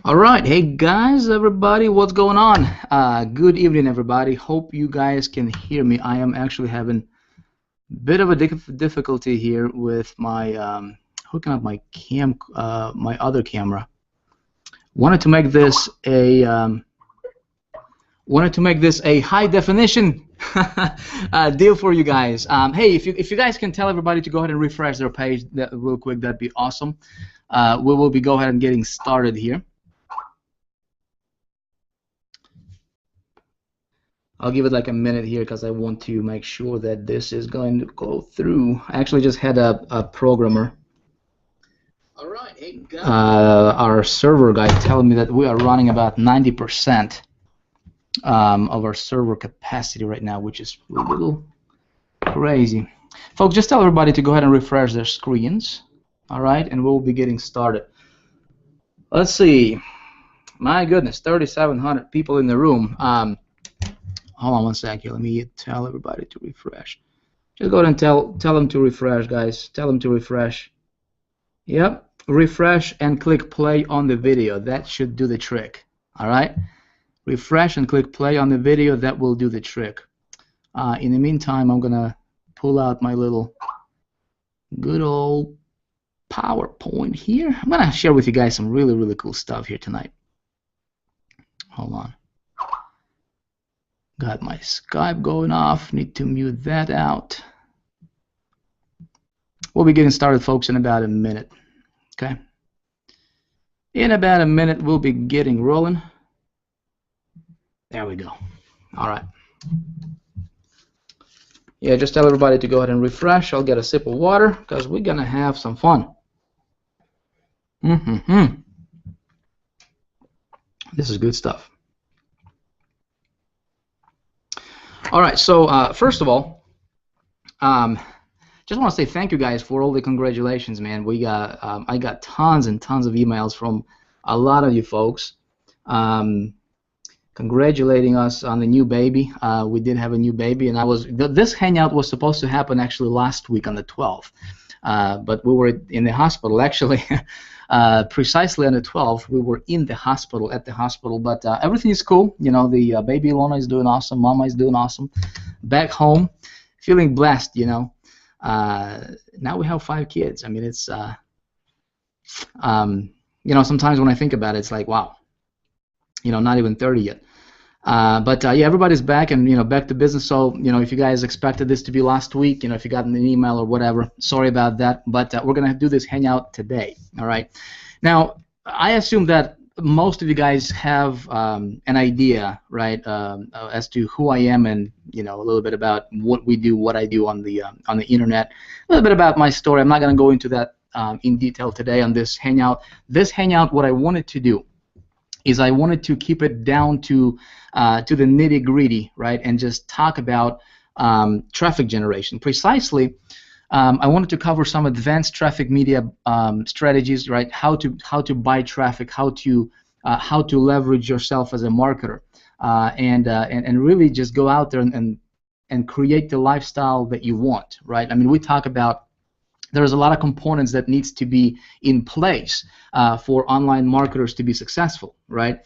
All right, hey guys, everybody, what's going on? Good evening, everybody. Hope you guys can hear me. I am actually having a bit of a difficulty here with my hooking up my other camera. Wanted to make this a high definition deal for you guys. Hey, if you guys can tell everybody to go ahead and refresh their page real quick, that'd be awesome. We will be go ahead and getting started here. I'll give it like a minute here because I want to make sure that this is going to go through. I actually just had a programmer, our server guy, telling me that we are running about 90% of our server capacity right now, which is a little crazy. Folks, just tell everybody to go ahead and refresh their screens, all right, and we'll be getting started. Let's see. My goodness, 3,700 people in the room. Hold on one sec here. Let me tell everybody to refresh. Just go ahead and tell them to refresh, guys. Tell them to refresh. Yep. Refresh and click play on the video. That should do the trick. All right. Refresh and click play on the video. That will do the trick. In the meantime, I'm gonna pull out my little good old PowerPoint here. I'm gonna share with you guys some really cool stuff here tonight. Hold on. Got my Skype going off. Need to mute that out. We'll be getting started, folks, in about a minute. Okay? In about a minute, we'll be getting rolling. There we go. All right. Yeah, just tell everybody to go ahead and refresh. I'll get a sip of water because we're going to have some fun. This is good stuff. All right, so first of all, just want to say thank you guys for all the congratulations, man. We got I got tons and tons of emails from a lot of you folks congratulating us on the new baby. We did have a new baby, and this hangout was supposed to happen actually last week on the 12th, but we were in the hospital actually. Precisely on the 12th, we were at the hospital, but everything is cool. You know, the baby Ilona is doing awesome, Mama is doing awesome. Back home, feeling blessed, you know. Now we have 5 kids. I mean, it's, you know, sometimes when I think about it, it's like, wow, you know, not even 30 yet. But yeah, everybody's back and, you know, back to business. So, you know, if you guys expected this to be last week, you know, if you got an email or whatever, sorry about that. But we're going to do this hangout today. All right. Now, I assume that most of you guys have an idea, right, as to who I am and, you know, a little bit about what we do, what I do on the internet, a little bit about my story. I'm not going to go into that in detail today on this hangout. This hangout, what I wanted to do is I wanted to keep it down to the nitty-gritty, right, and just talk about traffic generation. Precisely, I wanted to cover some advanced traffic media strategies, right? How to buy traffic, how to leverage yourself as a marketer, and really just go out there and create the lifestyle that you want, right? I mean, we talk about there's a lot of components that needs to be in place for online marketers to be successful, right?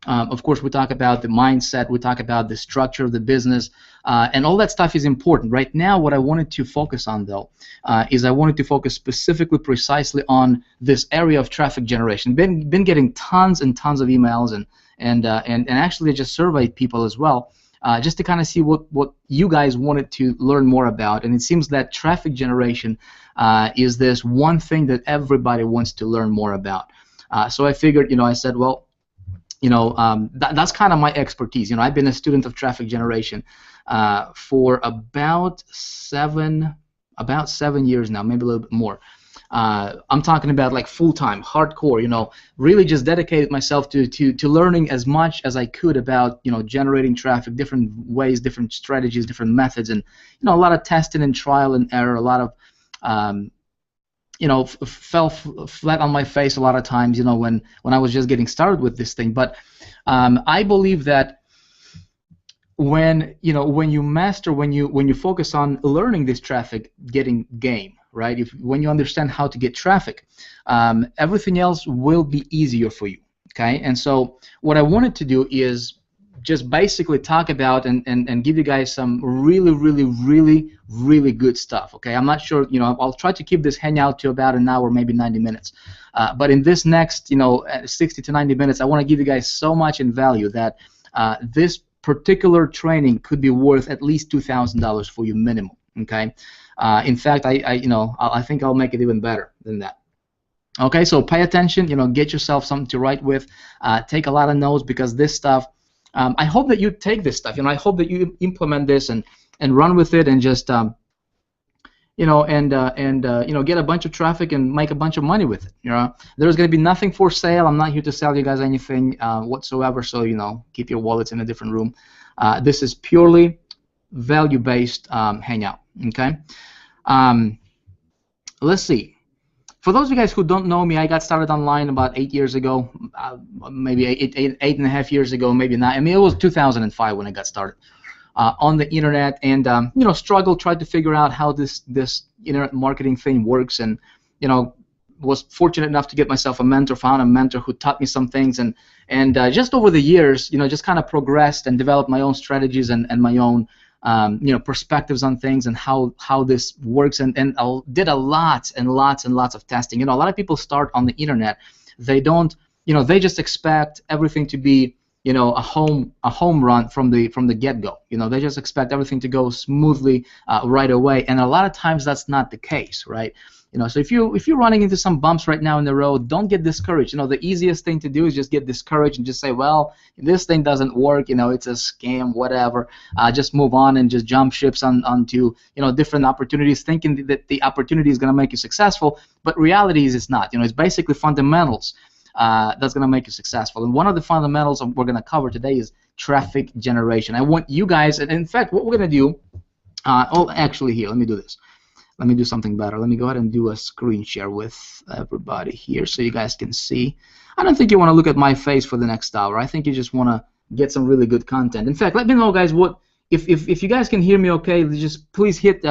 Of course, we talk about the mindset, we talk about the structure of the business, and all that stuff is important. Right now, what I wanted to focus on, though, is I wanted to focus specifically, precisely on this area of traffic generation. Been getting tons and tons of emails and actually just surveyed people as well. Just to kind of see what you guys wanted to learn more about, and it seems that traffic generation is this one thing that everybody wants to learn more about. So I figured, you know, I said, well, you know, that's kind of my expertise. You know, I've been a student of traffic generation for about seven years now, maybe a little bit more. I'm talking about like full-time, hardcore, you know, really just dedicated myself to learning as much as I could about, you know, generating traffic, different ways, different strategies, different methods, and, you know, a lot of testing and trial and error, a lot of, you know, fell flat on my face a lot of times, you know, when I was just getting started with this thing. But I believe that when you master, when you focus on learning this traffic getting game, right? When you understand how to get traffic, everything else will be easier for you. Okay, and so what I wanted to do is just basically talk about and give you guys some really good stuff. Okay, I'm not sure, I'll try to keep this hangout to about an hour, maybe 90 minutes. But in this next, 60 to 90 minutes, I want to give you guys so much in value that this particular training could be worth at least $2,000 for you minimum. Okay, in fact, I think I'll make it even better than that. Okay, so pay attention. Get yourself something to write with. Take a lot of notes, because this stuff. I hope that you take this stuff. I hope that you implement this and run with it, and just get a bunch of traffic and make a bunch of money with it. There's going to be nothing for sale. I'm not here to sell you guys anything whatsoever. So keep your wallets in a different room. This is purely value-based hangout. Okay. Let's see. For those of you guys who don't know me, I got started online about 8 years ago, maybe eight and a half years ago, maybe not. I mean, it was 2005 when I got started on the internet, and tried to figure out how this internet marketing thing works, and was fortunate enough to get myself a mentor, found a mentor who taught me some things, and just over the years, just kind of progressed and developed my own strategies and my own perspectives on things and how this works, and I did a lot and lots of testing. A lot of people start on the internet, they don't, they just expect everything to be, a home run from the get-go. They just expect everything to go smoothly right away, and a lot of times that's not the case, right? So if you're running into some bumps right now in the road, don't get discouraged. The easiest thing to do is just get discouraged and just say, well, this thing doesn't work. It's a scam, whatever. Just move on and just jump ships onto different opportunities, thinking that the opportunity is going to make you successful. But reality is it's not. It's basically fundamentals that's going to make you successful. And one of the fundamentals we're going to cover today is traffic generation. I want you guys, and in fact, what we're going to do. Actually, here, let me do this. Let me do something better. Let me go ahead and do a screen share with everybody here so you guys can see. I don't think you want to look at my face for the next hour. I think you just want to get some really good content. In fact, let me know, guys, what if you guys can hear me okay, just please hit,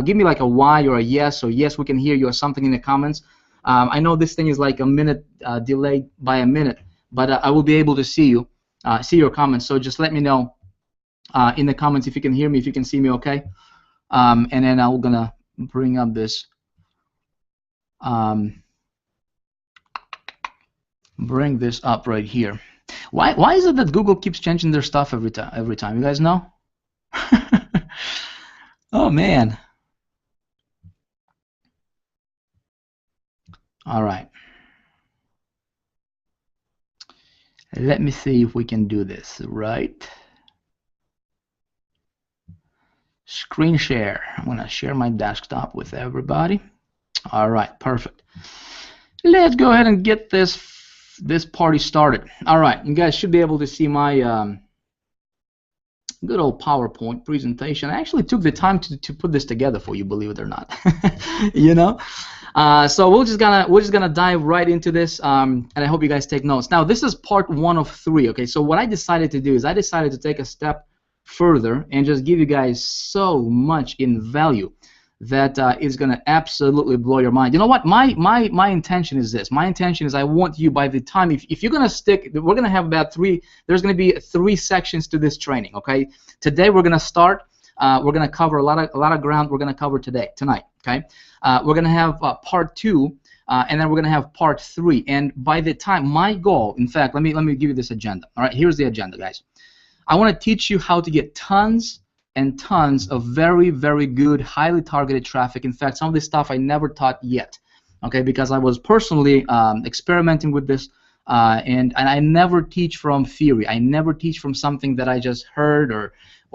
give me like a Y or a yes, or yes, we can hear you, or something in the comments. I know this thing is like a minute delayed by a minute, but I will be able to see you, see your comments. So just let me know in the comments if you can hear me, if you can see me okay. And then I'm going to bring up this bring this up right here. Why is it that Google keeps changing their stuff every time? You guys know? Oh man. All right. Let me see if we can do this right. Screen share. I'm going to share my desktop with everybody. All right, perfect. Let's go ahead and get this party started. All right, you guys should be able to see my good old PowerPoint presentation. I actually took the time to put this together for you, believe it or not. So we're just gonna dive right into this, and I hope you guys take notes. Now, this is part 1 of 3. Okay, so what I decided to do is I decided to take a step further and just give you guys so much in value that is going to absolutely blow your mind. You know what? My intention is this. My intention is I want you, by the time, if you're going to stick, we're going to have about 3, there's going to be 3 sections to this training, okay? Today we're going to start, we're going to cover a lot of ground we're going to cover tonight, okay? We're going to have part 2, and then we're going to have part 3. And by the time, my goal, in fact, let me give you this agenda. All right, here's the agenda, guys. I want to teach you how to get tons and tons of very, very good, highly targeted traffic. In fact, some of this stuff I never taught yet, okay, because I was personally experimenting with this, and I never teach from theory. I never teach from something that I just heard or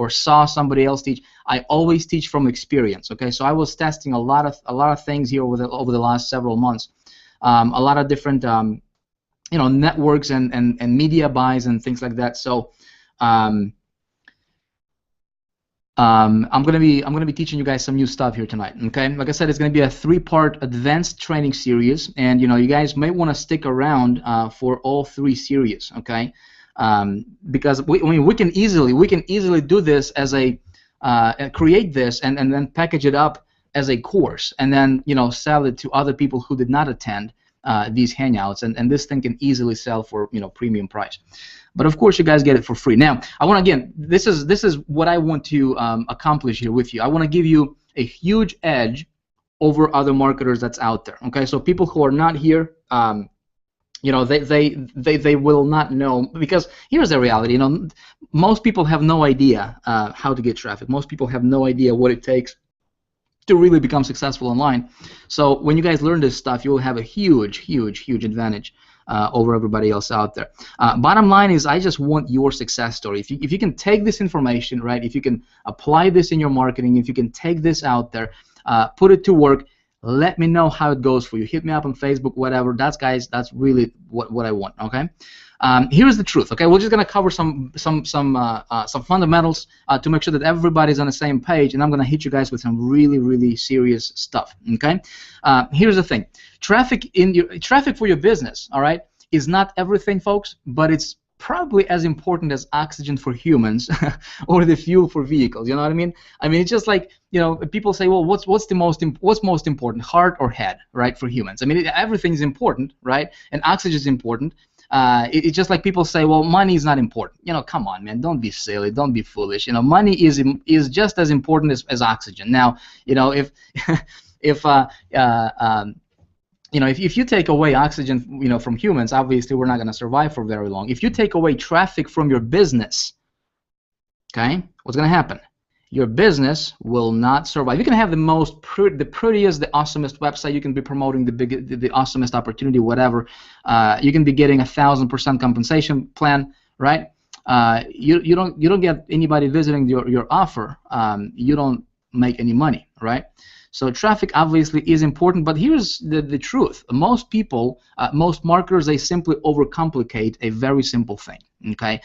saw somebody else teach. I always teach from experience, okay? So I was testing a lot of things here over the last several months, a lot of different networks and media buys and things like that. So I'm gonna be teaching you guys some new stuff here tonight. Okay, like I said, it's gonna be a 3-part advanced training series, and you guys may want to stick around for all 3 series. Okay, because we can easily do this as a create this and then package it up as a course, and then sell it to other people who did not attend, these hangouts, and this thing can easily sell for premium price. But of course, you guys get it for free. Now, I want to, again, this is what I want to accomplish here with you. I want to give you a huge edge over other marketers that's out there. Okay, so people who are not here, they will not know, because here's the reality. Most people have no idea how to get traffic. Most people have no idea what it takes to really become successful online. So when you guys learn this stuff, you will have a huge advantage over everybody else out there. Bottom line is, I just want your success story. If you can take this information, right, if you can apply this in your marketing, if you can take this out there, put it to work, let me know how it goes for you. Hit me up on Facebook, whatever. That's really what I want. Okay. Here's the truth. Okay, we're just gonna cover some fundamentals to make sure that everybody's on the same page, and I'm gonna hit you guys with some really serious stuff. Okay. Here's the thing. Traffic for your business, all right, is not everything, folks, but it's probably as important as oxygen for humans or the fuel for vehicles. You know what I mean? I mean, it's just like, people say, well, what's most important, heart or head, right, for humans? I mean, everything's important, right? And oxygen is important. It's just like people say, well, money is not important. Come on, man, don't be silly, don't be foolish. Money is just as important as oxygen. Now, if if you take away oxygen, from humans, obviously we're not going to survive for very long. If you take away traffic from your business, okay, what's going to happen? Your business will not survive. You can have the prettiest, the awesomest website. You can be promoting the awesomest opportunity, whatever. You can be getting 1,000% compensation plan, right? You don't get anybody visiting your offer. You don't make any money, right? So traffic obviously is important, but here's the truth. Most people, most marketers, they simply overcomplicate a very simple thing. Okay,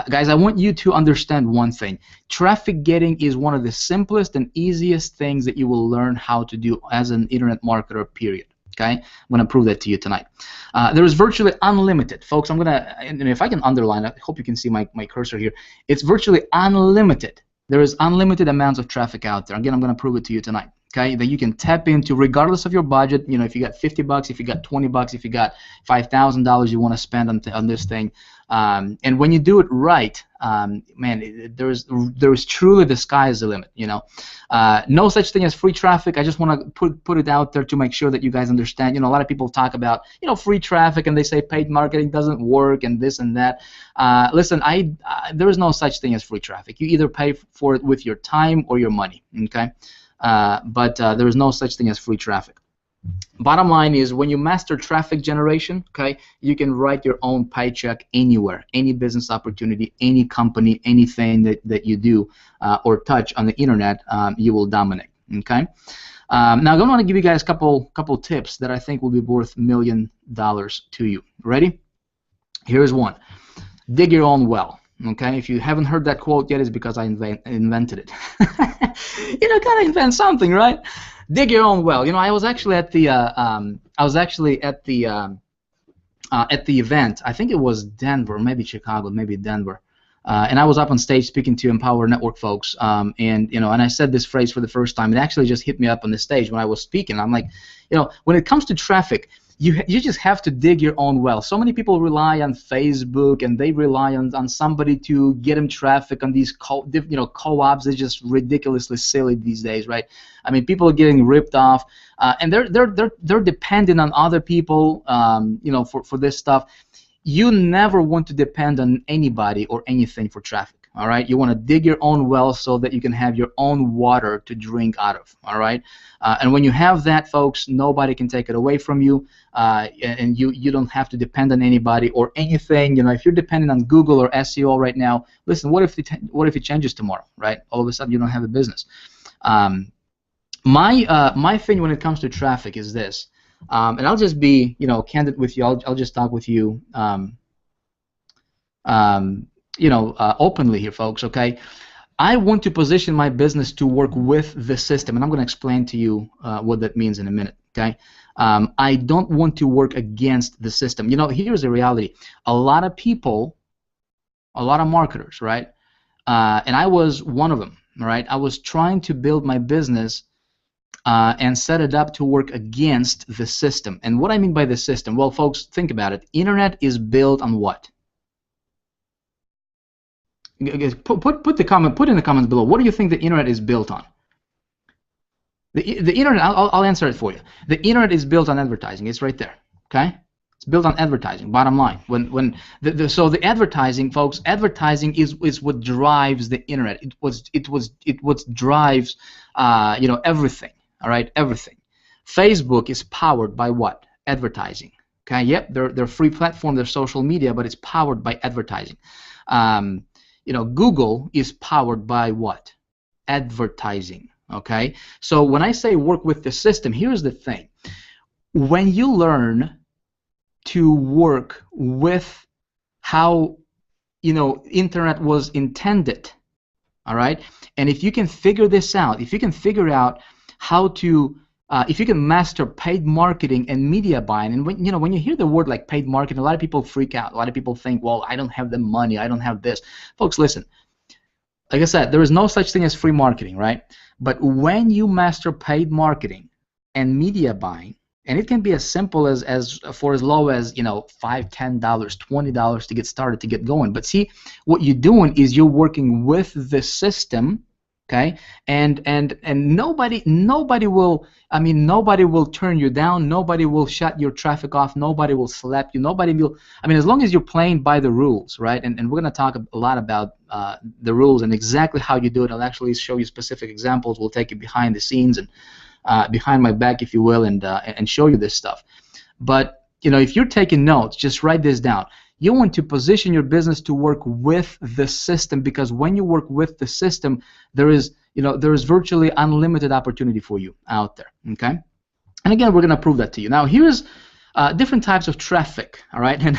guys, I want you to understand one thing. Traffic getting is one of the simplest and easiest things that you will learn how to do as an internet marketer, period. Okay, I'm going to prove that to you tonight. There is virtually unlimited, folks. I'm going to, and if I can underline, I hope you can see my cursor here. It's virtually unlimited. There is unlimited amounts of traffic out there. Again, I'm going to prove it to you tonight. Okay, that you can tap into regardless of your budget. If you got $50, if you got $20, if you got $5,000 you want to spend on this thing, and when you do it right, man, there is truly, the sky is the limit. No such thing as free traffic. I just want to put it out there to make sure that you guys understand. A lot of people talk about free traffic, and they say paid marketing doesn't work and this and that. Listen, there is no such thing as free traffic. You either pay for it with your time or your money. Okay. But there is no such thing as free traffic. Bottom line is, when you master traffic generation, okay, you can write your own paycheck anywhere, any business opportunity, any company, anything that you do or touch on the internet, you will dominate. Okay. Now I want to give you guys a couple tips that I think will be worth $1 million to you. Ready? Here's one. Dig your own well. Okay, if you haven't heard that quote yet, it's because I invented it. Gotta invent something, right? Dig your own well. I was actually at the event. I think it was Denver, maybe Chicago, maybe Denver, and I was up on stage speaking to Empower Network folks. And I said this phrase for the first time. It actually just hit me up on the stage when I was speaking. I'm like, when it comes to traffic, you just have to dig your own well. So many people rely on Facebook, and they rely on somebody to get them traffic on these co-ops. They're just ridiculously silly these days, right? I mean, people are getting ripped off, and they're dependent on other people, for this stuff. You never want to depend on anybody or anything for traffic. All right, you want to dig your own well so that you can have your own water to drink out of. All right, and when you have that, folks, nobody can take it away from you, and you don't have to depend on anybody or anything. If you're dependent on Google or SEO right now, listen, what if it changes tomorrow, right? All of a sudden you don't have a business. My thing when it comes to traffic is this, and I'll just be candid with you. I'll just talk with you. Openly here, folks, okay? I want to position my business to work with the system, and I'm going to explain to you what that means in a minute, okay? I don't want to work against the system. Here's the reality. A lot of people, a lot of marketers, right? And I was one of them, right? I was trying to build my business and set it up to work against the system. And what I mean by the system, well, folks, think about it. Internet is built on what? Put in the comments below. What do you think the internet is built on? The internet. I'll answer it for you. The internet is built on advertising. It's right there. Okay. It's built on advertising. Bottom line. So the advertising, folks, advertising is what drives the internet. It what drives everything. All right, everything. Facebook is powered by what? Advertising. Okay. Yep. They're free platform. They're social media, but it's powered by advertising. Google is powered by what? Advertising. Okay. So when I say work with the system, here's the thing. When you learn to work with how internet was intended, all right, and if you can figure this out, if you can figure out how to if you can master paid marketing and media buying, and when you hear the word like paid marketing, a lot of people freak out. A lot of people think, well, I don't have the money, I don't have this. Folks, listen. Like I said, there is no such thing as free marketing, right? But when you master paid marketing and media buying, and it can be as simple as for as low as $5, $10, $20 to get started, to get going. But see, what you're doing is you're working with the system. Okay, and nobody will turn you down. Nobody will shut your traffic off. Nobody will slap you. Nobody will. As long as you're playing by the rules, right? And we're gonna talk a lot about the rules and exactly how you do it. I'll actually show you specific examples. We'll take you behind the scenes and behind my back, if you will, and show you this stuff. But if you're taking notes, just write this down. You want to position your business to work with the system, because when you work with the system, there is virtually unlimited opportunity for you out there. Okay, and again, we're going to prove that to you. Now, here's different types of traffic. All right, and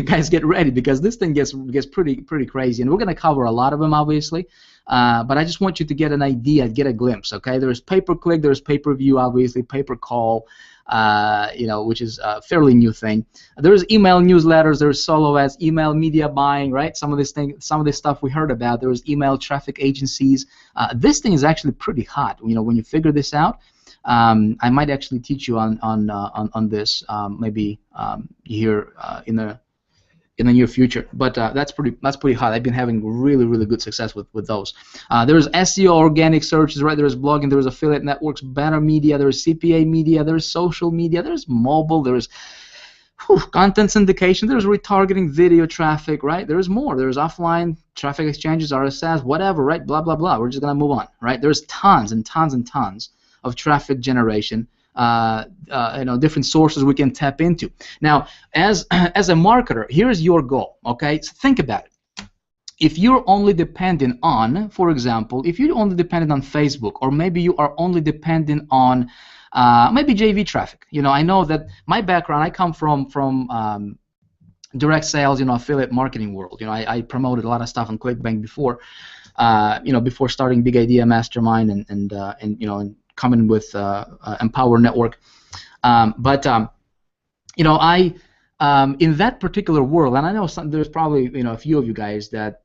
guys, get ready, because this thing gets pretty crazy, and we're going to cover a lot of them, obviously. But I just want you to get an idea, get a glimpse. Okay, there's pay-per-click, there's pay-per-view, obviously, pay-per-call. Which is a fairly new thing. There's email newsletters, there's solo ads, email media buying, right? Some of this stuff we heard about. There's email traffic agencies. This thing is actually pretty hot. When you figure this out, I might actually teach you on this maybe here in the near future. But that's pretty hot. I've been having really good success with those. There's SEO, organic searches, right? There's blogging, there's affiliate networks, banner media, there's CPA media, there's social media, there's mobile, there's content syndication, there's retargeting, video traffic, right? There's more. There's offline traffic exchanges, RSS, whatever, right? Blah blah blah. We're just gonna move on, right? There's tons and tons and tons of traffic generation. Different sources we can tap into. Now, as a marketer, here's your goal. Okay, so think about it. If you're only dependent on, for example, if you're only dependent on Facebook, or maybe you are only dependent on maybe JV traffic. I know that my background, I come from direct sales, affiliate marketing world. I promoted a lot of stuff on ClickBank before, before starting Big Idea Mastermind and coming with Empower Network, but I in that particular world, and I know there's probably a few of you guys that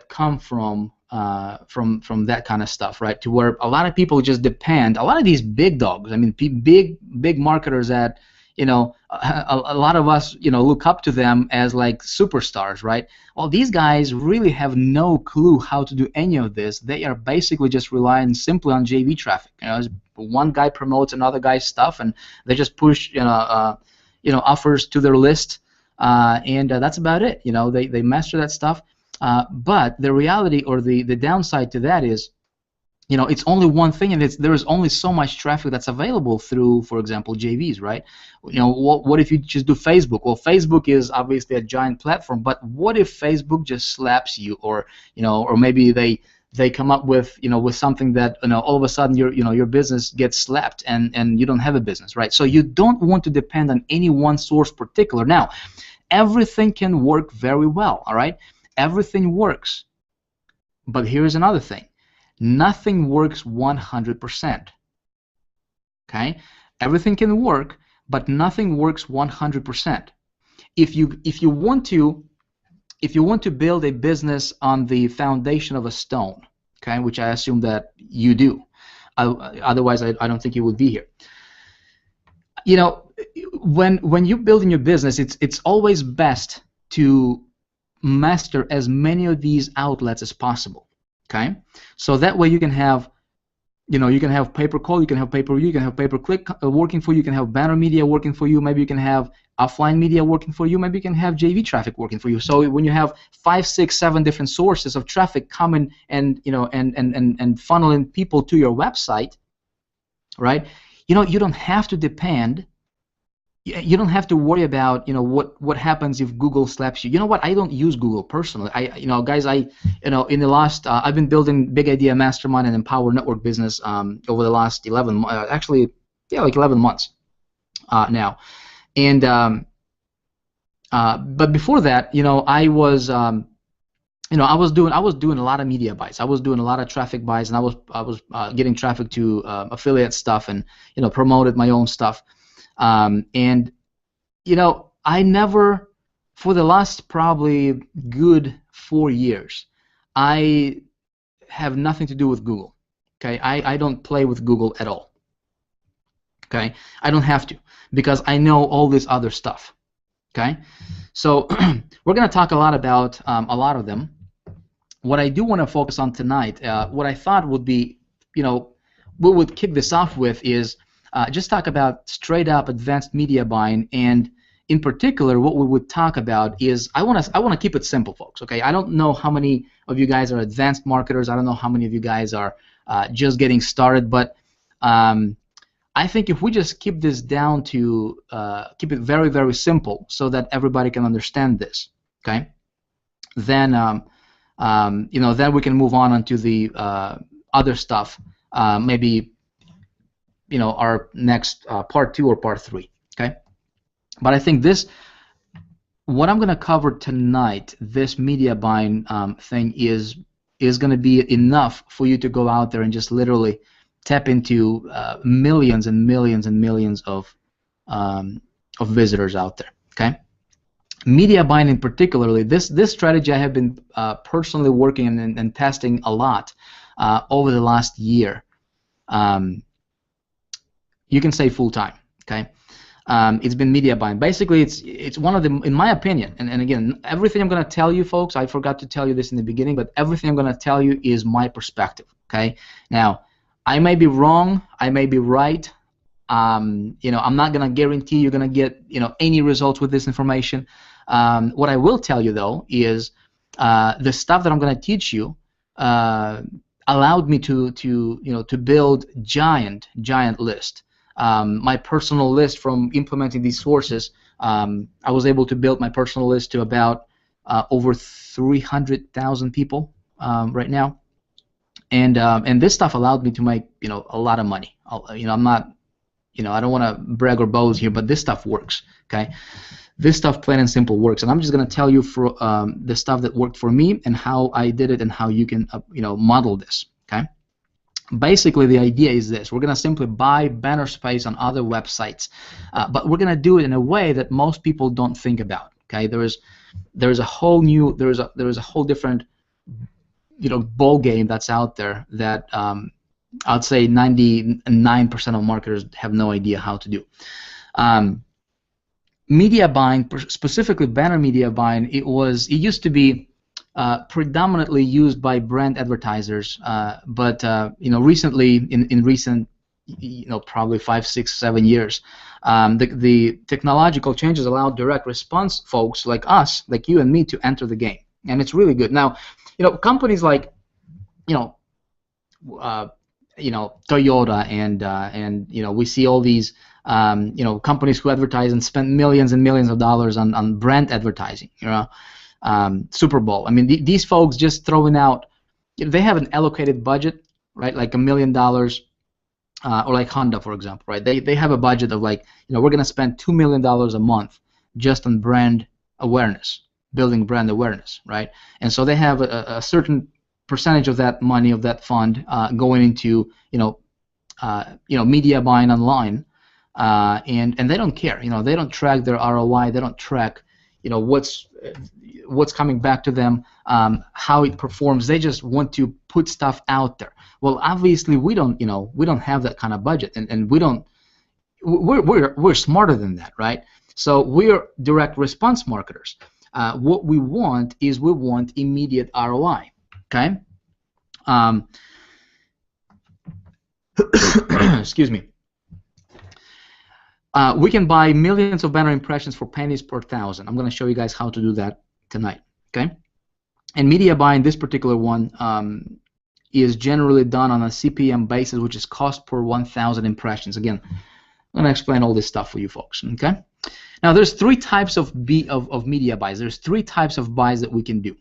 come from that kind of stuff, right? To where a lot of people just depend. A lot of these big dogs, big marketers that a lot of us look up to them as like superstars, right? Well, these guys really have no clue how to do any of this. They are basically just relying simply on JV traffic. One guy promotes another guy's stuff, and they just push offers to their list, and that's about it. They master that stuff. But the reality, or the downside to that is, it's only one thing, and there is only so much traffic that's available through, for example, JVs, right? What if you just do Facebook? Well, Facebook is obviously a giant platform, but what if Facebook just slaps you, or maybe they come up with with something that all of a sudden your business gets slapped, and you don't have a business, right? So you don't want to depend on any one source particular. Now, everything can work very well, all right? Everything works, but here's another thing. Nothing works 100%. Okay? Everything can work, but nothing works 100%. If you want to build a business on the foundation of a stone, okay, which I assume that you do, Otherwise, I don't think you would be here. You know, when you're building your business, it's always best to master as many of these outlets as possible. Okay, so that way you can have, you know, you can have pay-per-call, you can have pay-per-view, you can have pay-per-click working for you, you can have banner media working for you, maybe you can have offline media working for you, maybe you can have JV traffic working for you. So when you have 5, 6, 7 different sources of traffic coming and, you know, and funneling people to your website, right? You know, you don't have to depend. You don't have to worry about, you know, what happens if Google slaps you. You know what? I don't use Google personally. You know, guys, you know, in the last, I've been building Big Idea Mastermind and Empower Network business over the last 11, actually, yeah, like 11 months now. And but before that, you know, I was, you know, I was doing a lot of media buys. I was doing a lot of traffic buys, and I was getting traffic to affiliate stuff, and, you know, promoted my own stuff. And, you know, I never, for the last probably good 4 years, I have nothing to do with Google. Okay, I don't play with Google at all. Okay, I don't have to, because I know all this other stuff. Okay, so we're going to talk a lot about a lot of them. What I do want to focus on tonight, what I thought would be, you know, we would kick this off with is just talk about straight up advanced media buying, and in particular, what we would talk about is I want to keep it simple, folks. Okay, I don't know how many of you guys are advanced marketers. I don't know how many of you guys are just getting started, but I think if we just keep this down to keep it very, very simple, so that everybody can understand this, okay, then you know, then we can move on onto the other stuff, maybe, you know, our next part 2 or part 3, okay? But I think this, what I'm going to cover tonight, this media buying thing is going to be enough for you to go out there and just literally tap into millions and millions and millions of visitors out there, okay? Media buying in particularly, this strategy I have been personally working and testing a lot over the last year. You can say full time, okay? It's been media buying. Basically, it's one of the, in my opinion, and again, everything I'm going to tell you, folks, I forgot to tell you this in the beginning, but everything I'm going to tell you is my perspective, okay? Now, I may be wrong, I may be right. You know, I'm not going to guarantee you're going to get, you know, any results with this information. What I will tell you, though, is the stuff that I'm going to teach you allowed me to you know, to build giant list. My personal list from implementing these sources, I was able to build my personal list to about over 300,000 people right now, and this stuff allowed me to make, you know, a lot of money. You know, I'm not, you know, I don't want to brag or boast here, but this stuff works. Okay, this stuff plain and simple works, and I'm just going to tell you for the stuff that worked for me and how I did it and how you can you know, model this. Okay. Basically, the idea is this: we're going to simply buy banner space on other websites, but we're going to do it in a way that most people don't think about. Okay, there's a whole new, there's a whole different, you know, ball game that's out there that I'd say 99% of marketers have no idea how to do. Media buying, specifically banner media buying, it used to be predominantly used by brand advertisers, but you know, recently, in recent, you know, probably 5, 6, 7 years, the technological changes allowed direct response folks like us, like you and me, to enter the game, and it's really good. Now, you know, companies like, you know, Toyota and you know, we see all these you know, companies who advertise and spend millions and millions of dollars on brand advertising. You know. Super Bowl. I mean, these folks just throwing out, they have an allocated budget, right? Like $1 million, or like Honda, for example, right? They have a budget of, like, you know, we're going to spend $2 million a month just on brand awareness, building brand awareness, right? And so they have a certain percentage of that money, of that fund, going into, you know, media buying online, and they don't care. You know, they don't track their ROI. They don't track, what's coming back to them, how it performs. They just want to put stuff out there. Well, obviously we don't have that kind of budget, and we're smarter than that, right? So we're direct response marketers. What we want is immediate ROI. Okay. Excuse me. We can buy millions of banner impressions for pennies per thousand. I'm going to show you guys how to do that tonight. Okay. And media buying, this particular one, is generally done on a CPM basis, which is cost per 1,000 impressions. Again, I'm going to explain all this stuff for you folks. Okay. Now, there's three types of media buys. There's three types of buys that we can do,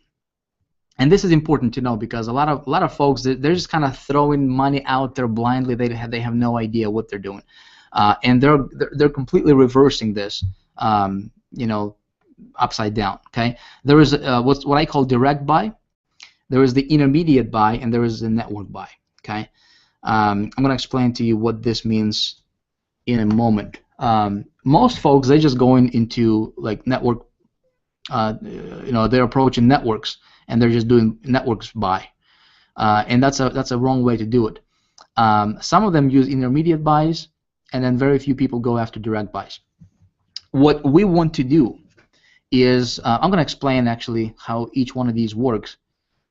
and this is important to know because a lot of folks, they're just kind of throwing money out there blindly. They have no idea what they're doing, and they're completely reversing this, upside down. Okay, there is what I call direct buy. There is the intermediate buy, and there is the network buy. Okay, I'm going to explain to you what this means in a moment. Most folks, they just going into like network, they're approaching networks and they're just doing networks buy, and that's a wrong way to do it. Some of them use intermediate buys, and then very few people go after direct buys. What we want to do is I'm going to explain actually how each one of these works,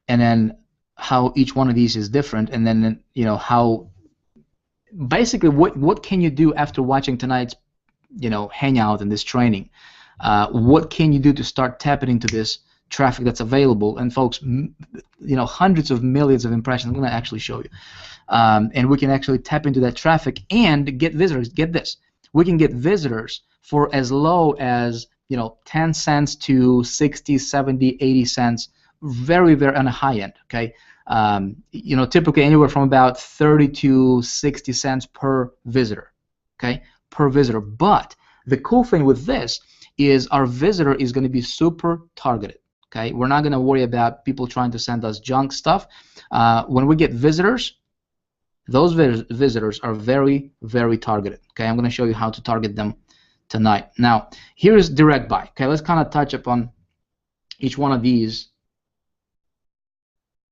and then how each one of these is different, and then how basically what can you do after watching tonight's hangout and this training. What can you do to start tapping into this traffic that's available? And folks, hundreds of millions of impressions. I'm going to actually show you, and we can actually tap into that traffic and get visitors. Get this, we can get visitors for as low as 10 cents to 60, 70, 80 cents, very, very on the high end. Okay, typically anywhere from about 30 to 60 cents per visitor. Okay, per visitor. But the cool thing with this is our visitor is going to be super targeted. Okay, we're not going to worry about people trying to send us junk stuff. When we get visitors, those visitors are very, very targeted. Okay, I'm going to show you how to target them tonight. Now, here's direct buy. Okay, let's kind of touch upon each one of these.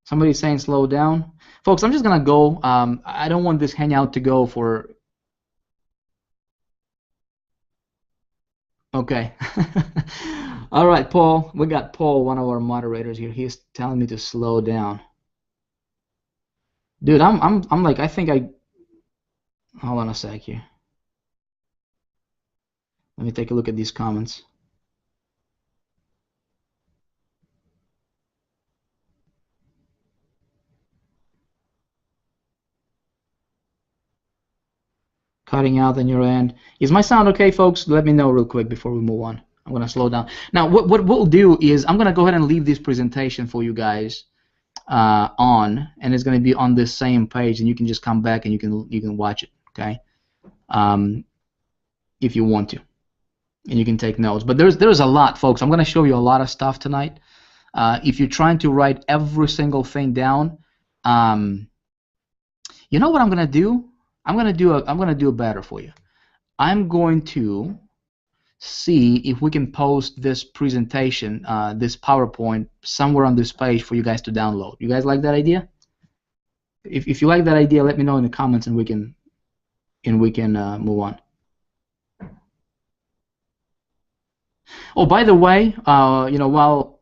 Somebody's saying slow down. Folks, I'm just going to go. I don't want this hangout to go for... Okay. All right, Paul. We got Paul, one of our moderators here. He's telling me to slow down. Dude, I'm like, I think I... Hold on a sec here. Let me take a look at these comments. Cutting out on your end. Is my sound okay, folks? Let me know real quick before we move on. I'm going to slow down. Now, what we'll do is I'm going to go ahead and leave this presentation for you guys on, and it's going to be on this same page, and you can just come back and you can watch it, okay? If you want to, and you can take notes. But there's a lot, folks. I'm going to show you a lot of stuff tonight. If you're trying to write every single thing down, you know what I'm going to do? I'm going to do it better for you. I'm going to see if we can post this presentation, this PowerPoint, somewhere on this page for you guys to download. You guys like that idea? If you like that idea, let me know in the comments, and we can move on. Oh, by the way,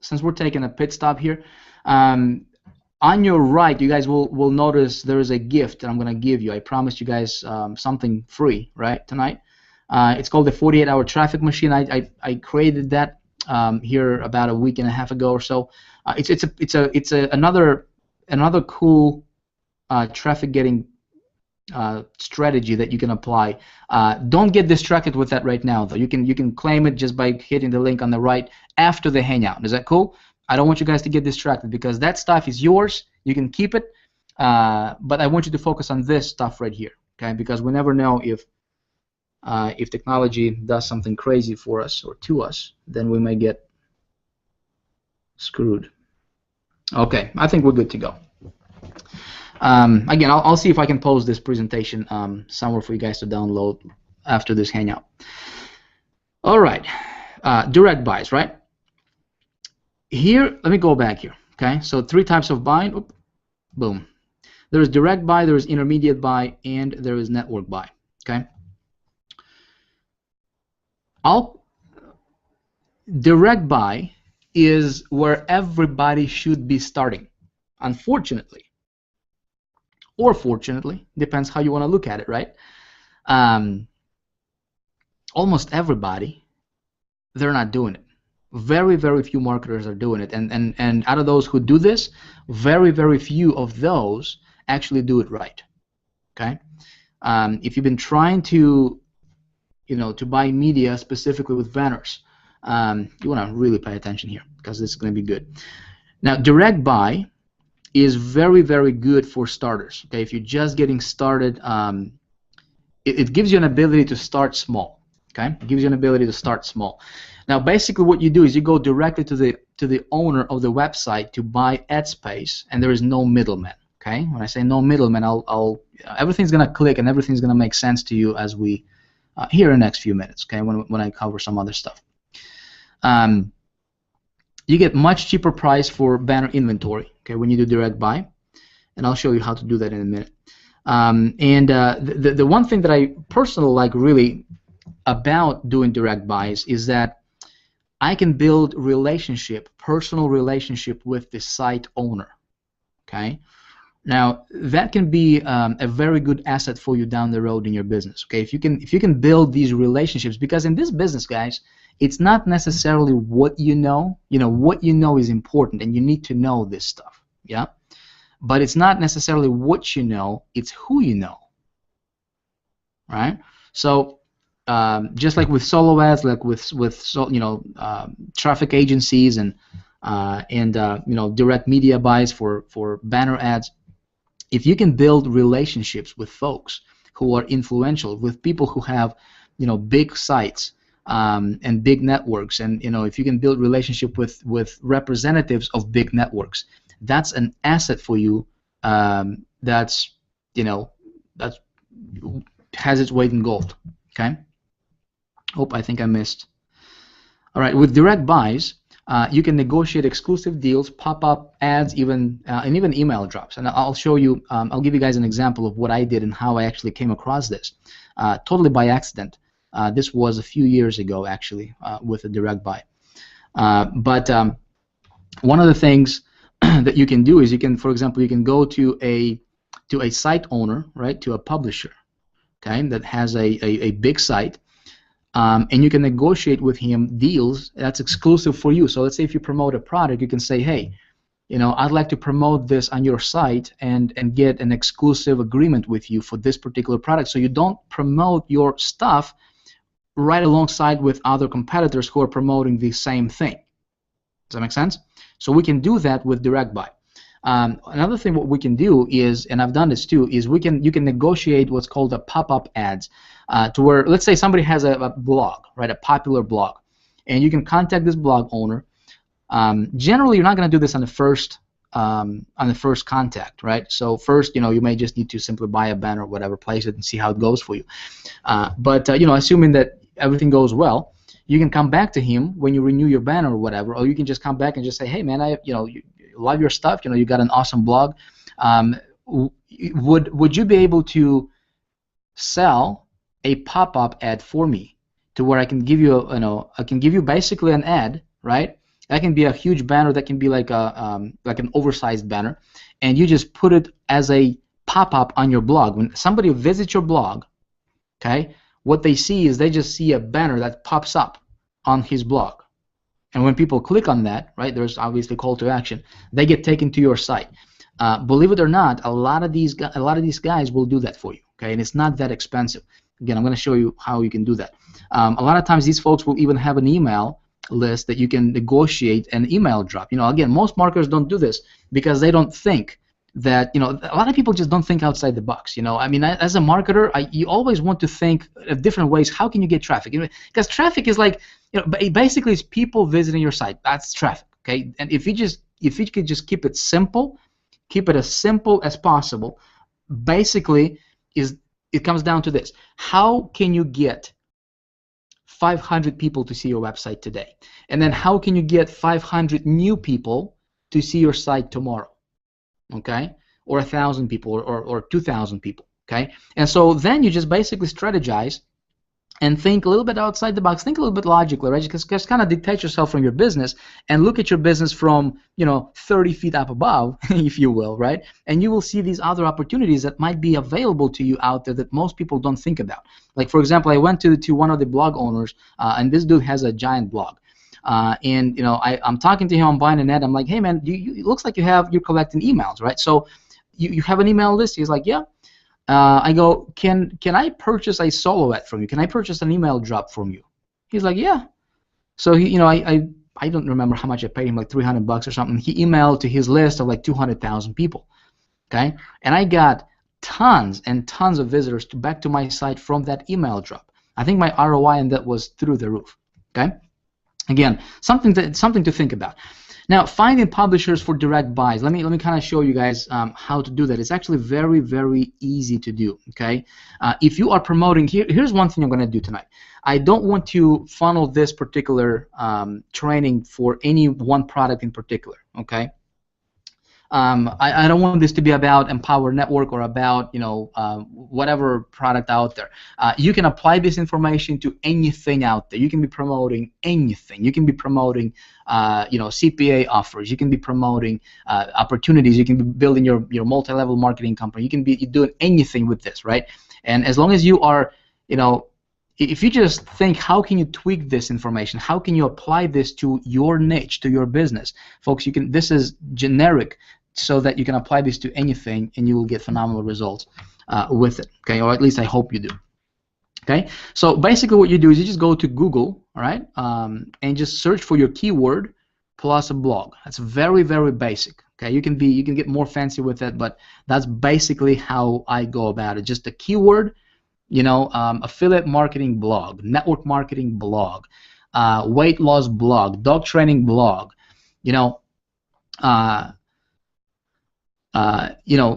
since we're taking a pit stop here, on your right, you guys will notice there is a gift that I'm going to give you. I promised you guys something free, right, tonight. It's called the 48-hour traffic machine. I created that here about a week and a half ago or so. It's another cool traffic getting strategy that you can apply. Don't get distracted with that right now, though. You can claim it just by hitting the link on the right after the hangout. Is that cool? I don't want you guys to get distracted because that stuff is yours. You can keep it, but I want you to focus on this stuff right here, okay? Because we never know if technology does something crazy for us or to us, then we may get screwed. Okay, I think we're good to go. Again, I'll see if I can post this presentation somewhere for you guys to download after this hangout. All right, direct buys, right? here, let me go back here. Okay, so 3 types of buying. Oop, boom. There is direct buy, there is intermediate buy, and there is network buy. Okay. Direct buy is where everybody should be starting. Unfortunately, or fortunately, depends how you want to look at it, right? Almost everybody, they're not doing it. Very, very few marketers are doing it, and out of those who do this, very, very few of those actually do it right. Okay, if you've been trying to, to buy media specifically with banners, you want to really pay attention here because this is going to be good. Now, direct buy is very, very good for starters. Okay, if you're just getting started, it gives you an ability to start small. Okay, it gives you an ability to start small. Now, basically, what you do is you go directly to the owner of the website to buy ad space, and there is no middleman. Okay, when I say no middleman, everything's gonna click and everything's gonna make sense to you as we here in the next few minutes. Okay, when I cover some other stuff. You get much cheaper price for banner inventory. Okay, when you do direct buy, and I'll show you how to do that in a minute. The one thing that I personally like really about doing direct buys is that I can build personal relationship with the site owner. Okay, now that can be a very good asset for you down the road in your business. Okay, if you can build these relationships, because in this business, guys, it's not necessarily what you know. What you know is important, and you need to know this stuff. Yeah, but it's not necessarily what you know; it's who you know. Right? So. Just like with solo ads, like with traffic agencies and direct media buys for banner ads, if you can build relationships with folks who are influential, with people who have big sites and big networks, and if you can build relationship with representatives of big networks, that's an asset for you. That's has its weight in gold. Okay. Oh, I think I missed. All right, with direct buys, you can negotiate exclusive deals, pop-up ads, and even email drops. And I'll show you. I'll give you guys an example of what I did and how I actually came across this, totally by accident. This was a few years ago, actually, with a direct buy. But one of the things that you can do is for example, you can go to a site owner, right, to a publisher, okay, that has a big site. And you can negotiate with him deals that's exclusive for you. So let's say if you promote a product, you can say, hey, I'd like to promote this on your site and get an exclusive agreement with you for this particular product, so you don't promote your stuff right alongside with other competitors who are promoting the same thing. Does that make sense? So we can do that with direct buy. Another thing what we can do is, and I've done this too, is you can negotiate what's called a pop-up ads, to where, let's say somebody has a blog, right, a popular blog, and you can contact this blog owner. Generally, you're not going to do this on the first contact, right? So first, you may just need to simply buy a banner or whatever, place it, and see how it goes for you. But assuming that everything goes well, you can come back to him when you renew your banner or whatever, or you can just come back and just say, hey man, I love your stuff. You got an awesome blog. Would you be able to sell a pop-up ad for me, to where I can give you I can give you basically an ad, right? That can be a huge banner. That can be like an oversized banner, and you just put it as a pop-up on your blog. When somebody visits your blog, okay, what they see is they just see a banner that pops up on his blog. And when people click on that, right, there's obviously call to action. They get taken to your site. Believe it or not, a lot of these guys will do that for you. Okay, and it's not that expensive. Again, I'm going to show you how you can do that. A lot of times, these folks will even have an email list that you can negotiate an email drop. Again, most marketers don't do this because they don't think that, a lot of people just don't think outside the box. I mean, as a marketer, you always want to think of different ways. How can you get traffic? Because traffic is like, basically it's people visiting your site. That's traffic, okay? And if you could just keep it simple, keep it as simple as possible, basically it comes down to this: how can you get 500 people to see your website today? And then how can you get 500 new people to see your site tomorrow? Okay, or 1,000 people, or 2,000 people. Okay, and so then you just basically strategize and think a little bit outside the box, think a little bit logically, right? Just kind of detach yourself from your business and look at your business from, 30 feet up above, if you will, right? And you will see these other opportunities that might be available to you out there that most people don't think about. Like, for example, I went to one of the blog owners, and this dude has a giant blog. And I'm talking to him, I'm buying an ad. I'm like, hey man, it looks like you're collecting emails, right? So you have an email list? He's like, yeah. I go, can I purchase a solo ad from you? Can I purchase an email drop from you? He's like, yeah. So he, I don't remember how much I paid him, like $300 or something. He emailed to his list of like 200,000 people. Okay, and I got tons and tons of visitors back to my site from that email drop. I think my ROI on that was through the roof. Okay, again, something to think about. Now, finding publishers for direct buys. Let me kind of show you guys how to do that. It's actually very, very easy to do. Okay, if you are promoting, here's one thing I'm going to do tonight. I don't want to funnel this particular training for any one product in particular. Okay. I don't want this to be about Empower Network or about whatever product out there. You can apply this information to anything out there. You can be promoting anything. You can be promoting CPA offers. You can be promoting opportunities. You can be building your multi-level marketing company. You can be doing anything with this, right? And as long as you are, if you just think, how can you tweak this information? How can you apply this to your niche, to your business, folks? This is generic, so that you can apply this to anything, and you will get phenomenal results with it. Okay, or at least I hope you do. Okay, so basically what you do is you just go to Google, all right, and just search for your keyword plus a blog. That's very, very basic. Okay, you can get more fancy with it, but that's basically how I go about it. Just a keyword. Affiliate marketing blog, network marketing blog, weight loss blog, dog training blog,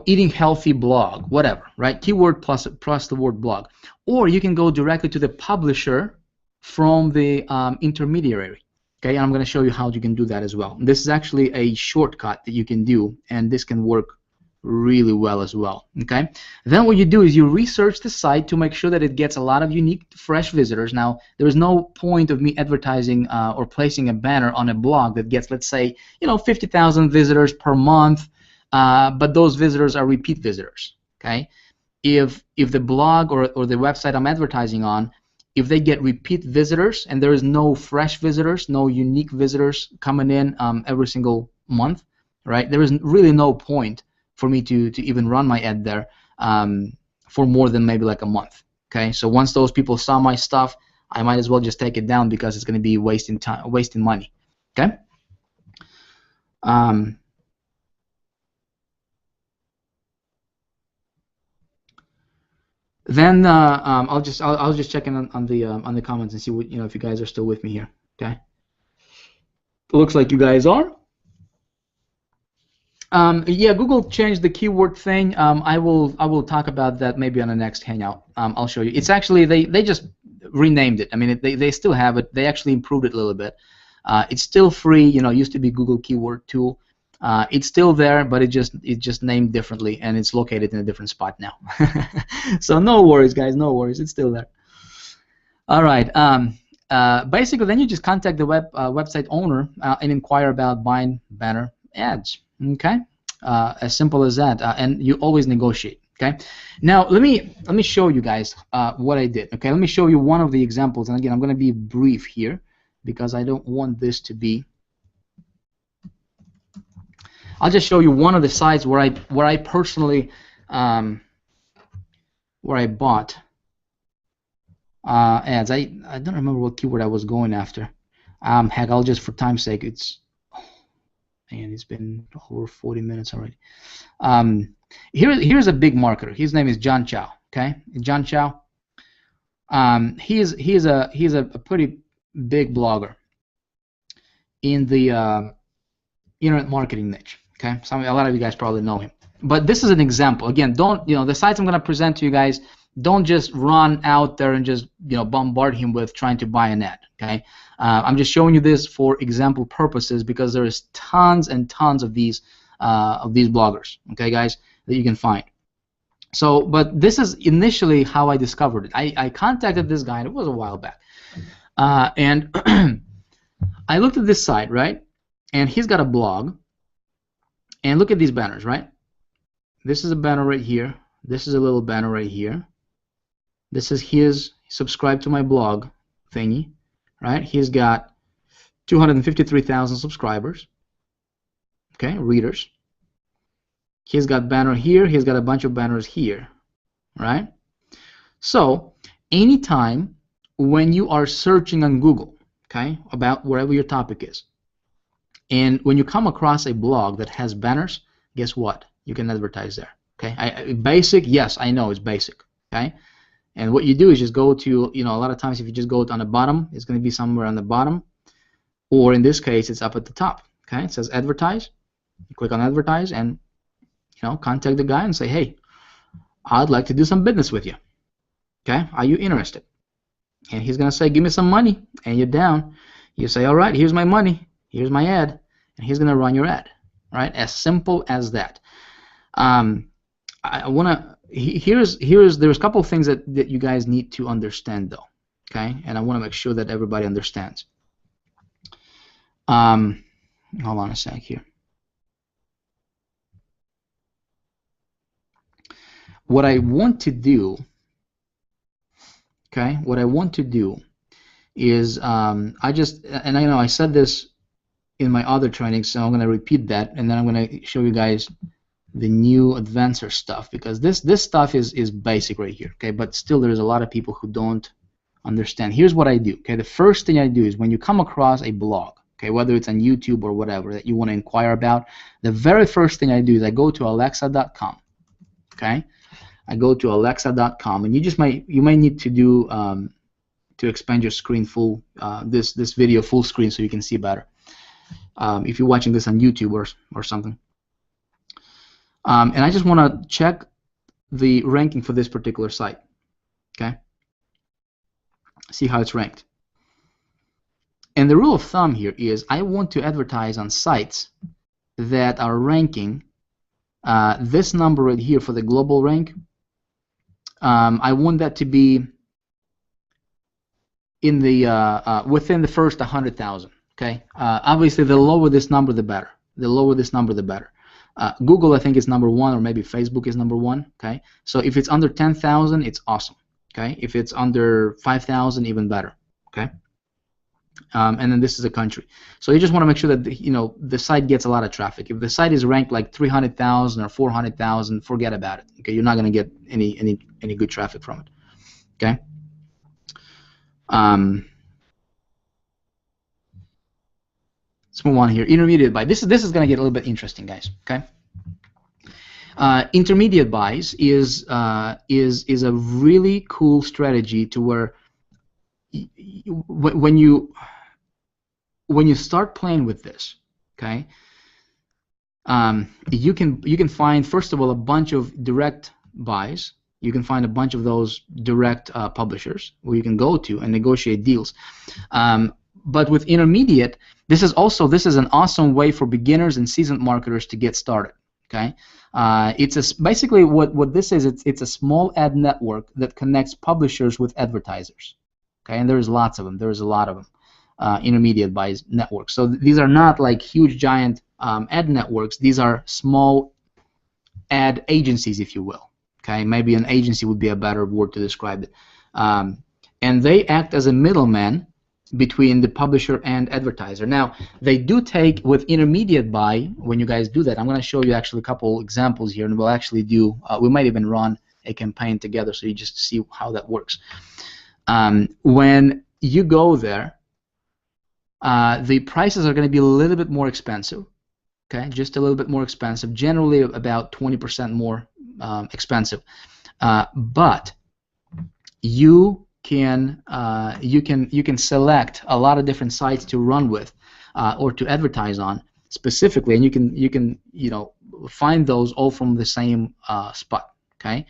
eating healthy blog, whatever, right? Keyword plus the word blog. Or you can go directly to the publisher from the intermediary. Okay, and I'm going to show you how you can do that as well. This is actually a shortcut that you can do, and this can work really well as well. Okay, then what you do is you research the site to make sure that it gets a lot of unique, fresh visitors. Now, there is no point of me advertising or placing a banner on a blog that gets, let's say, 50,000 visitors per month, but those visitors are repeat visitors. Okay, if the blog or the website I'm advertising on, if they get repeat visitors and there is no fresh visitors, no unique visitors coming in every single month, right? There is really no point for me to even run my ad there for more than maybe like a month. Okay, so once those people saw my stuff, I might as well just take it down, because it's going to be wasting time, wasting money. Okay. Then I'll just check in on the comments and see what, if you guys are still with me here. Okay. Looks like you guys are. Yeah, Google changed the keyword thing. I will talk about that maybe on the next Hangout. I'll show you. It's actually they just renamed it. I mean, they still have it. They actually improved it a little bit. It's still free. It used to be Google Keyword Tool. It's still there, but it just named differently, and it's located in a different spot now. So no worries, guys. No worries. It's still there. All right. Basically, then you just contact the website owner and inquire about buying banner ads. Okay, as simple as that, and you always negotiate. Okay, now let me show you guys what I did. Okay, let me show you one of the examples, and again, I'm going to be brief here because I don't want this to be. I'll just show you one of the sites where I personally where I bought ads. I don't remember what keyword I was going after. Heck, I'll just, for time's sake, and it's been over 40 minutes already. Here's a big marketer. His name is John Chow. Okay, John Chow. He's a pretty big blogger in the internet marketing niche. Okay, a lot of you guys probably know him. But this is an example. Again, the sites I'm going to present to you guys, don't just run out there and just bombard him with trying to buy an ad. Okay, I'm just showing you this for example purposes because there is tons and tons of these bloggers. Okay, guys, that you can find. So, but this is initially how I discovered it. I contacted this guy, and it was a while back, and I looked at this site, right, and he's got a blog, and look at these banners, right? This is a banner right here. This is a little banner right here. This is his subscribe to my blog thingy, right? He's got 253,000 subscribers, okay, readers. He's got banner here. He's got a bunch of banners here, right? So anytime when you are searching on Google, okay, about wherever your topic is, and when you come across a blog that has banners, guess what? You can advertise there. Okay, basic, yes, I know it's basic. Okay, and what you do is just go to, a lot of times if you just go on the bottom, it's going to be somewhere on the bottom, or in this case, it's up at the top. Okay, it says advertise. You click on advertise and contact the guy and say, hey, I'd like to do some business with you. Okay, are you interested? And he's going to say, give me some money, and you're down. You say, all right, here's my money, here's my ad, and he's going to run your ad. Right, as simple as that. I want to. There's a couple of things that you guys need to understand, though. Okay, and I want to make sure that everybody understands. Hold on a sec here. What I want to do, okay, what I want to do is and I know I said this in my other training, so I'm going to repeat that, and then I'm going to show you guys the new advanced stuff, because this stuff is basic right here, okay, but still there's a lot of people who don't understand. Here's what I do, okay. The first thing I do is when you come across a blog, okay, whether it's on YouTube or whatever that you want to inquire about, the very first thing I do is I go to alexa.com, okay. I go to alexa.com, and you might need to do to expand your screen full this video full screen so you can see better. If you're watching this on YouTube or something. And I just want to check the ranking for this particular site. Okay? See how it's ranked. And the rule of thumb here is I want to advertise on sites that are ranking this number right here for the global rank. I want that to be in the within the first 100,000. Okay. Obviously, the lower this number, the better. The lower this number, the better. Google, I think, is number 1, or maybe Facebook is number 1. Okay. So if it's under 10,000, it's awesome. Okay. If it's under 5,000, even better. Okay. And then this is a country. So you just want to make sure that the site gets a lot of traffic. If the site is ranked like 300,000 or 400,000, forget about it. Okay. You're not going to get any good traffic from it. Okay. Let's move on here. Intermediate buy. This is going to get a little bit interesting, guys. Okay. Intermediate buys is a really cool strategy to where when you start playing with this, okay, you can find, first of all, a bunch of direct buys. You can find a bunch of those direct publishers where you can go to and negotiate deals. But with intermediate, this is an awesome way for beginners and seasoned marketers to get started. Okay, basically what this is. It's a small ad network that connects publishers with advertisers. Okay, and there's lots of them. There's a lot of them. Intermediate buys networks. So these are not like huge giant ad networks. These are small ad agencies, if you will. Okay, maybe an agency would be a better word to describe it. And they act as a middleman between the publisher and advertiser. Now, they do take, with intermediate buy, when you guys do that, I'm going to show you actually a couple examples here, and we'll actually do, we might even run a campaign together so you just see how that works. When you go there, the prices are going to be a little bit more expensive. Okay, just a little bit more expensive, generally about 20% more expensive, but you can select a lot of different sites to run with or to advertise on specifically, and you can find those all from the same spot. Okay,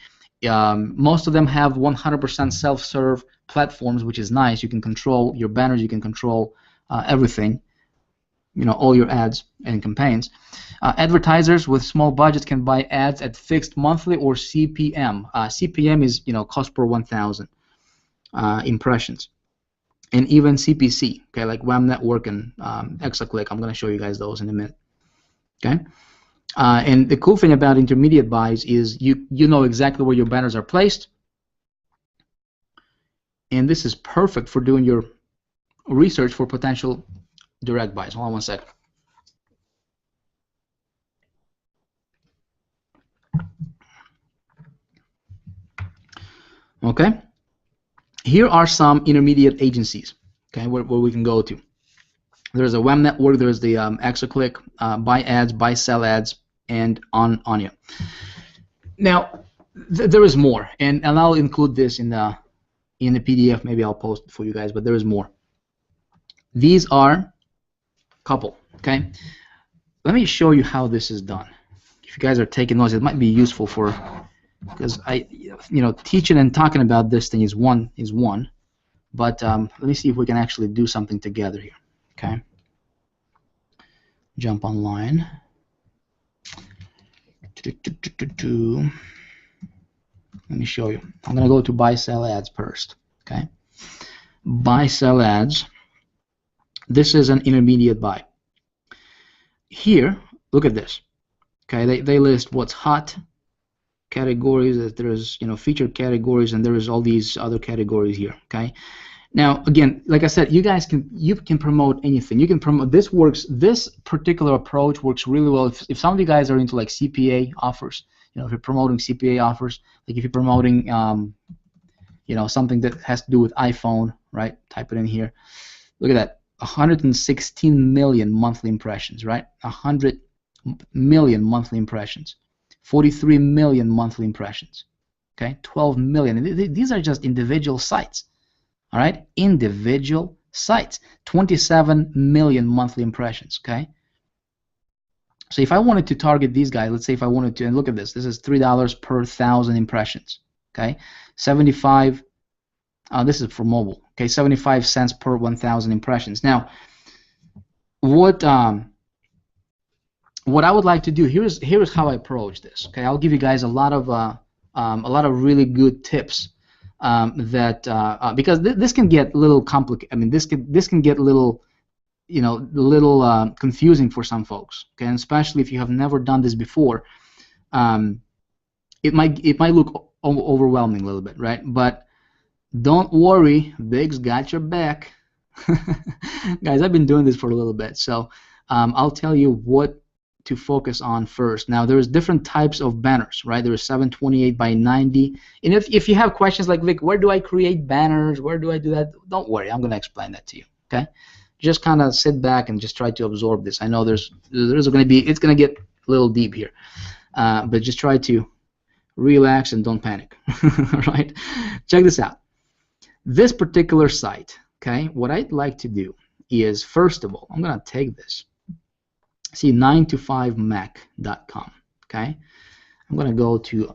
Most of them have 100% self-serve platforms, which is nice. You can control your banners, you can control everything, all your ads and campaigns. Advertisers with small budgets can buy ads at fixed monthly or CPM. CPM is cost per 1,000 impressions, and even CPC. Okay, like WAM Network and Exaclick. I'm going to show you guys those in a minute. Okay. And the cool thing about intermediate buys is you know exactly where your banners are placed, and this is perfect for doing your research for potential direct buys. Hold on one second. Okay, here are some intermediate agencies, okay, where we can go to. There's a WAM Network, there's the Exaclick, Buy Ads, Buy Sell Ads, and Anya. Now, there is more, and I'll include this in the PDF. Maybe I'll post it for you guys, but there is more. These are a couple. Okay, let me show you how this is done. If you guys are taking notes, it might be useful because teaching and talking about this thing is one, but let me see if we can actually do something together here. Okay, jump online. Let me show you. I'm going to go to Buy Sell Ads first. Okay, Buy Sell Ads. This is an intermediate buy. Here, look at this. Okay, they list what's hot categories. There's featured categories, and there is all these other categories here. Okay. Now, again, like I said, you can promote anything. You can promote. This works. This particular approach works really well if some of you guys are into like CPA offers. If you're promoting CPA offers, like if you're promoting, something that has to do with iPhone, right? Type it in here. Look at that, 116 million monthly impressions, right? 100 million monthly impressions, 43 million monthly impressions. Okay, 12 million. These are just individual sites. All right, individual sites, 27 million monthly impressions. Okay, so if I wanted to target these guys, let's say if I wanted to, and look at this, this is $3 per 1,000 impressions. Okay, 75. This is for mobile. Okay, 75 cents per 1,000 impressions. Now, what I would like to do here's how I approach this. Okay, I'll give you guys a lot of really good tips. Because this can get a little complicated. I mean, this can get a little, confusing for some folks. Okay, and especially if you have never done this before, it might look overwhelming a little bit, right? But don't worry, Big's got your back. Guys, I've been doing this for a little bit, so I'll tell you what to focus on first. Now, there's different types of banners, right? There's 728 by 90. And if you have questions like, Vic, where do I create banners? Where do I do that? Don't worry, I'm going to explain that to you. Okay? Just kind of sit back and just try to absorb this. I know it's going to get a little deep here, but just try to relax and don't panic. All right? Check this out. This particular site, okay? What I'd like to do is, first of all, I'm going to take this. See, 9to5mac.com. Okay, I'm going to go to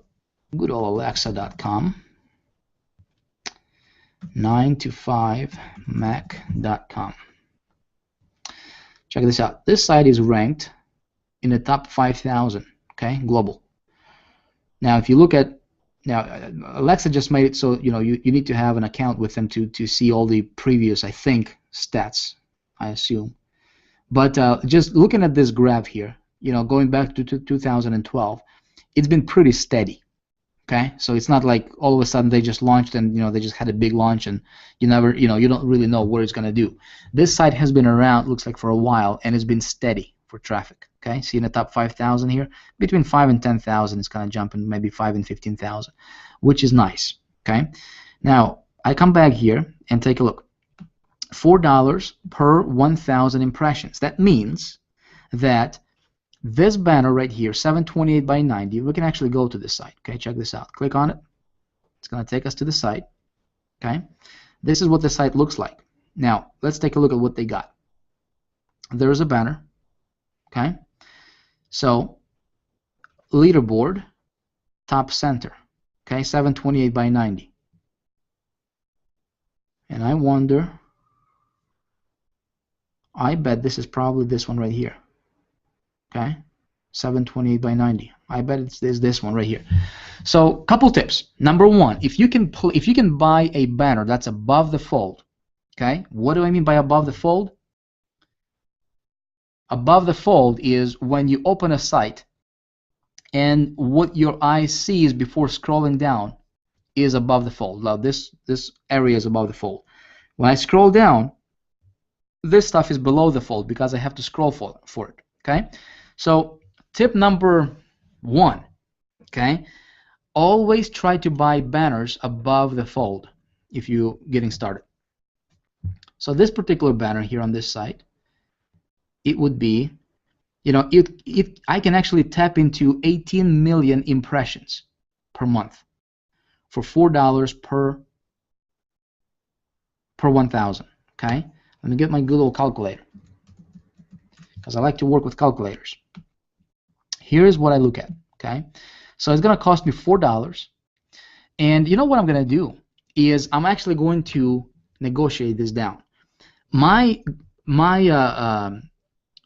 good old Alexa.com. 9to5mac.com. Check this out. This site is ranked in the top 5,000. Okay, global. Now, if you look at Alexa just made it so you need to have an account with them to see all the previous, I think, stats. I assume. But just looking at this graph here, going back to 2012, it's been pretty steady. Okay, so it's not like all of a sudden they just launched and they just had a big launch and you don't really know what it's going to do. This site has been around, looks like, for a while, and it's been steady for traffic. Okay, see in the top 5,000 here, between 5 and 10,000, it's kind of jumping, maybe 5 and 15,000, which is nice. Okay, now I come back here and take a look. $4 per 1,000 impressions. That means that this banner right here, 728 by 90, we can actually go to this site. Okay, check this out. Click on it. It's going to take us to the site. Okay, this is what the site looks like. Now, let's take a look at what they got. There's a banner. Okay, so leaderboard, top center. Okay, 728 by 90. And I wonder, I bet this is probably this one right here. Okay, 728 by 90. I bet it's this one right here. So, couple tips. Number one, if you can buy a banner that's above the fold. Okay, what do I mean by above the fold? Above the fold is when you open a site and what your eye sees before scrolling down is above the fold. Now this area is above the fold. When I scroll down, this stuff is below the fold because I have to scroll for it. Okay, so tip number one. Okay, always try to buy banners above the fold if you're getting started. So this particular banner here on this site, it would be, you know, I can actually tap into 18 million impressions per month for $4 per 1,000. Okay, let me get my good old calculator because I like to work with calculators. Here's what I look at. Okay, so it's gonna cost me $4, and you know what I'm gonna do is I'm actually going to negotiate this down. My